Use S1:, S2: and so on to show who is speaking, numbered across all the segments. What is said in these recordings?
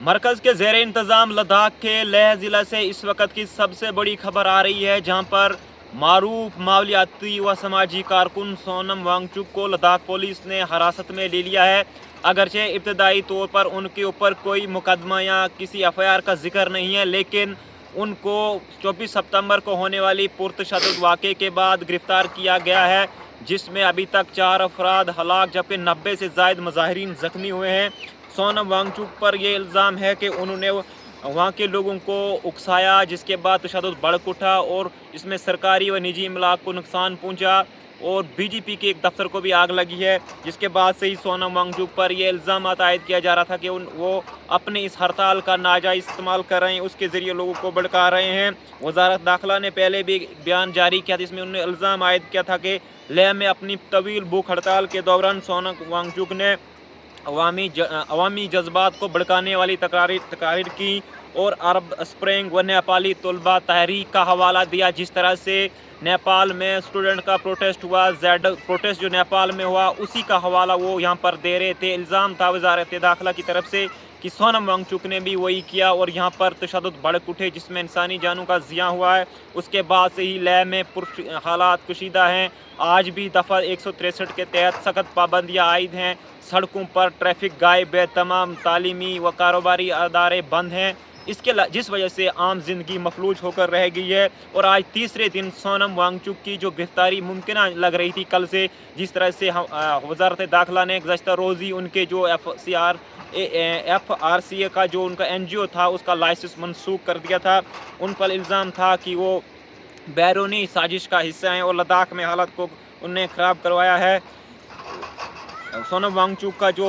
S1: मरकज़ के ज़ेर इंतज़ाम लद्दाख के लेह ज़िला से इस वक्त की सबसे बड़ी खबर आ रही है, जहां पर मारूफ मामलियाती व समाजी कारकुन सोनम वांगचुक को लद्दाख पुलिस ने हिरासत में ले लिया है। अगरचे इब्तदाई तौर पर उनके ऊपर कोई मुकदमा या किसी एफआईआर का जिक्र नहीं है, लेकिन उनको 24 सितंबर को होने वाली पुरतशद्दुद वाक़े के बाद गिरफ्तार किया गया है, जिसमें अभी तक 4 अफराद हलाक जबकि 90 से ज़ायद मुजाहिरीन ज़ख्मी हुए हैं। सोनम वांगचुक पर यह इल्ज़ाम है कि उन्होंने वहाँ के लोगों को उकसाया, जिसके बाद तशद्दुद भड़क उठा और इसमें सरकारी व निजी इमलाक को नुकसान पहुँचा और बीजीपी के एक दफ्तर को भी आग लगी है, जिसके बाद से ही सोनम वांगचुक पर यह इल्ज़ाम आयद किया जा रहा था कि वो अपने इस हड़ताल का नाजायज़ इस्तेमाल कर रहे हैं, उसके ज़रिए लोगों को भड़का रहे हैं। वज़ारत दाखिला ने पहले भी बयान जारी किया था, जिसमें उन्होंने इल्ज़ाम आयद किया था कि लेह में अपनी तवील भूख हड़ताल के दौरान सोनम वांगचुक ने अवामी जज्बात को भड़काने वाली तकारीर की और अरब स्प्रिंग व नेपाली तलबा तहरीक का हवाला दिया। जिस तरह से नेपाल में स्टूडेंट का प्रोटेस्ट हुआ, जेड प्रोटेस्ट जो नेपाल में हुआ, उसी का हवाला वो यहाँ पर दे रहे थे। इल्ज़ाम था वज़ारत दाखिला की तरफ से कि सोनम वांगचुक ने भी वही किया और यहाँ पर तशद्दुद भड़क उठे, जिसमें इंसानी जानों का ज़िया हुआ है। उसके बाद से ही लेह में हालात कशीदा हैं। आज भी दफ़ा 163 के तहत सख्त पाबंदियाँ आयद हैं। सड़कों पर ट्रैफिक गायब है, तमाम तालीमी व कारोबारी अदारे बंद हैं, जिस वजह से आम जिंदगी मफलूज होकर रह गई है। और आज तीसरे दिन सोनम वांगचुक की जो गिरफ्तारी मुमकिन लग रही थी कल से, जिस तरह से वज़ारत दाखिला ने गुज़श्ता रोज़ी उनके जो FRCA का जो उनका NGO था उसका लाइसेंस मनसूख कर दिया था। उन पर इल्ज़ाम था कि वो बैरूनी साजिश का हिस्सा हैं और लद्दाख में हालत को उनने ख़राब करवाया है। सोनम वांगचुक का जो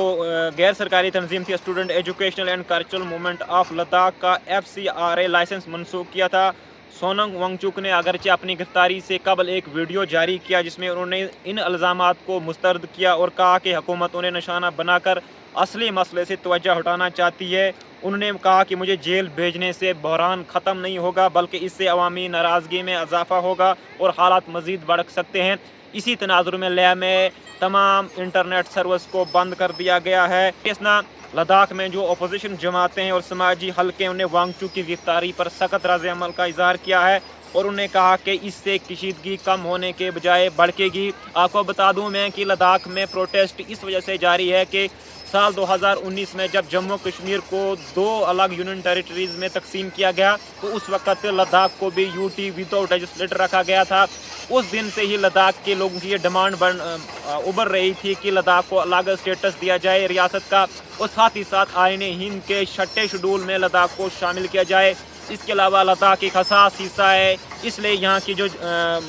S1: गैर सरकारी तंजीम थी student educational and cultural movement of Ladakh का FCRA लाइसेंस मनसूख किया था। सोनम वांगचुक ने अगरचे अपनी गिरफ्तारी से कबल एक वीडियो जारी किया, जिसमें उन्होंने इन इल्ज़ामात को मुस्तरद किया और कहा कि हुकूमत उन्हें निशाना बनाकर असली मसले से तवज्जो हटाना चाहती है। उन्होंने कहा कि मुझे जेल भेजने से बहरान ख़त्म नहीं होगा, बल्कि इससे अवामी नाराज़गी में इजाफ़ा होगा और हालात मज़ीद भड़क सकते हैं। इसी तनाजुर में लेह में तमाम इंटरनेट सर्विस को बंद कर दिया गया है। इसना लद्दाख में जो अपोजिशन जमातें हैं और समाजी हलके, उन्हें वांगचुक की गिरफ्तारी पर सख्त रद्द अमल का इजहार किया है और उन्हें कहा कि इससे कशीदगी कम होने के बजाय बढ़ेगी। आपको बता दूं मैं कि लद्दाख में प्रोटेस्ट इस वजह से जारी है कि साल 2019 में जब जम्मू कश्मीर को 2 अलग यूनियन टेरिटरीज़ में तकसीम किया गया, तो उस वक्त लद्दाख को भी UT विदाउट लेजिस्लेटर रखा गया था। उस दिन से ही लद्दाख के लोगों की ये डिमांड उभर रही थी कि लद्दाख को अलग स्टेटस दिया जाए रियासत का, और साथ ही साथ आईने हिंद के 6ठे शेड्यूल में लद्दाख को शामिल किया जाए। इसके अलावा लद्दाख एक हसास हिस्सा है, इसलिए यहाँ की जो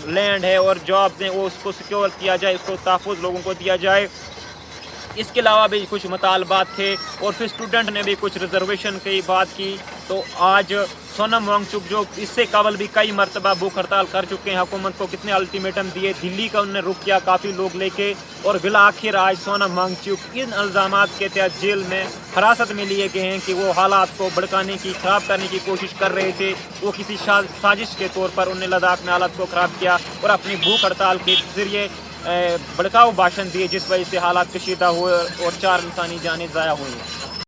S1: लैंड है और जॉब्स हैं वो उसको सिक्योर किया जाए, उसको तहफ़्फ़ुज़ लोगों को दिया जाए। इसके अलावा भी कुछ मुतालबात थे और फिर स्टूडेंट ने भी कुछ रिजर्वेशन की बात की। तो आज सोनम वांगचुक जो इससे कबल भी कई मरतबा भूख हड़ताल कर चुके हैं, हुकूमत को कितने अल्टीमेटम दिए, दिल्ली का उन्होंने रुख किया काफ़ी लोग लेके, और बिला आखिर आज सोनम वांगचुक इन इल्ज़ामात के तहत जेल में हिरासत में लिए गए हैं कि वो हालात को भड़काने की, ख़राब करने की कोशिश कर रहे थे। वो किसी साजिश के तौर पर उन्हें लद्दाख में हालात को ख़राब किया और अपनी भूख हड़ताल के ज़रिए भड़काऊ भाषण दिए, जिस वजह से हालात कशीदा हुए और 4 इंसानी जानें ज़ाया हुई।